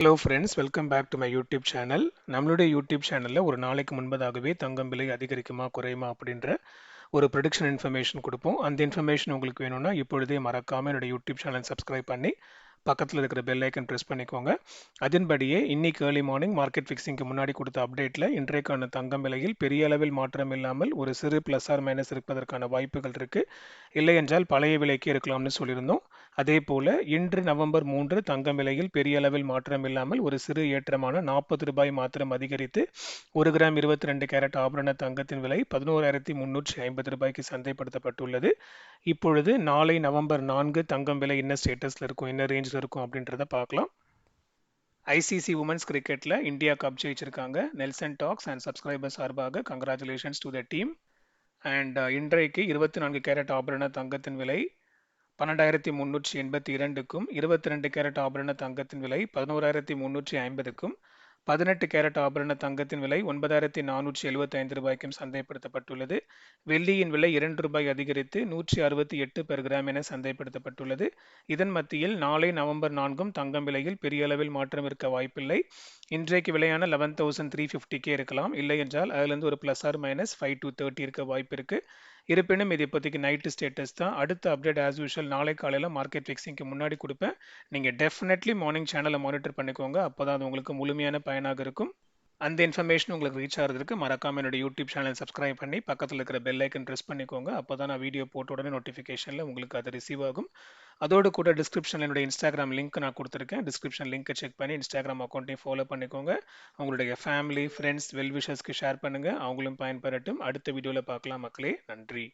Hello friends, welcome back to my YouTube channel. நம்மளுடைய YouTube சேனலில் ஒரு நாளைக்கு முன்பதாகவே தங்கம் விலை அதிகரிக்குமா குறையுமா அப்படின்ற ஒரு ப்ரெடிக்ஷன் இன்ஃபர்மேஷன் கொடுப்போம். அந்த இன்ஃபர்மேஷன் உங்களுக்கு வேணும்னா இப்பொழுதே மறக்காமல் என்னோட யூடியூப் சேனல் சப்ஸ்கிரைப் பண்ணி பக்கத்தில் இருக்கிற பெல் ஐக்கன் ப்ரெஸ் பண்ணிக்கோங்க. அதன்படியே இன்னைக்கு ஏர்லி மார்னிங் மார்க்கெட் ஃபிக்ஸிங்க்கு முன்னாடி கொடுத்த அப்டேட்டில் இன்றைக்கான தங்கம் விலையில் பெரிய அளவில் மாற்றம் இல்லாமல் ஒரு சிறு ப்ளஸ் ஆர் மைனஸ் இருப்பதற்கான வாய்ப்புகள் இருக்குது. இல்லை என்றால் பழைய விலைக்கு இருக்கலாம்னு சொல்லியிருந்தோம். அதே போல இன்று நவம்பர் 3 தங்கம் விலையில் பெரிய அளவில் மாற்றம் இல்லாமல் ஒரு சிறு ஏற்றமான ₹40 மாத்திரம் அதிகரித்து 1 கிராம் 22 கேரட் ஆபரண தங்கத்தின் விலை ₹11,350 சந்தைப்படுத்தப்பட்டுள்ளது. இப்பொழுது நாளை நவம்பர் 4 தங்கம் விலை என்ன ஸ்டேட்டஸ்ல இருக்கும், என்ன ரேஞ்சில் இருக்கும் அப்படின்றத பார்க்கலாம். ஐசிசி உமன்ஸ் கிரிக்கெட்ல இந்தியா கப் ஜெயிச்சிருக்காங்க. நெல்சன் டாக்ஸ் அண்ட் சப்ஸ்கிரைபர் சார்பாக congratulations to the team. And இன்றைக்கு 24 கேரட் ஆபரண தங்கத்தின் விலை 12,382க்கும் 22 கேரட் ஆபரண தங்கத்தின் விலை 11,350க்கும் 18 கேரட் ஆபரண தங்கத்தின் விலை ₹9,475க்கும் சந்தைப்படுத்தப்பட்டுள்ளது. வெள்ளியின் விலை ₹2 அதிகரித்து 168 பெர் கிராம் என சந்தைப்படுத்தப்பட்டுள்ளது. இதன் மத்தியில் நாளை நவம்பர் 4 தங்கம் விலையில் பெரிய அளவில் மாற்றம் இருக்க வாய்ப்பில்லை. இன்றைக்கு விலையான 11,350 இருக்கலாம். இல்லை என்றால் அதிலிருந்து ஒரு பிளஸ் ஆர் மைனஸ் 5 to 30 இருக்க வாய்ப்பு இருக்கு. இருப்பினும் இது இப்போதைக்கு நைட்டு ஸ்டேட்டஸ் தான். அடுத்த அப்டேட் ஆஸ் யூஷுவல் நாளை காலையில் மார்க்கெட் ஃபிக்ஸிங்க்கு முன்னாடி கொடுப்பேன். நீங்கள் டெஃபினெட்லி மார்னிங் சேனலை மானிட்டர் பண்ணிக்கோங்க. அப்போ தான் அது உங்களுக்கு முழுமையான பயனாக இருக்கும். அந்த இன்ஃபர்மேஷன் உங்களுக்கு ரீச் ஆகிறதுக்கு மறக்காம என்னோட யூடியூப் சேனல் சப்ஸ்கிரைப் பண்ணி பக்கத்தில் இருக்கிற பெல் ஐக்கன் ப்ரெஸ் பண்ணிக்கோங்க. அப்போ தான் நான் வீடியோ போட்ட உடனே நோட்டிஃபிகேஷனில் உங்களுக்கு அது ரிசீவ் ஆகும். அதோடு கூட டிஸ்கிரிப்ஷனில் என்னோட இன்ஸ்டாகிராம் லிங்க் நான் கொடுத்துருக்கேன். டிஸ்கிரிப்ஷன் லிங்க்கை செக் பண்ணி இன்ஸ்டாகிராம் அக்கௌண்ட்டையும் ஃபாலோ பண்ணிக்கோங்க. உங்களுடைய ஃபேமிலி ஃப்ரெண்ட்ஸ் வெல்விஷர்ஸ்க்கு ஷேர் பண்ணுங்கள். அவங்களும் பயன்பெறட்டும். அடுத்த வீடியோவில் பார்க்கலாம் மக்களே. நன்றி.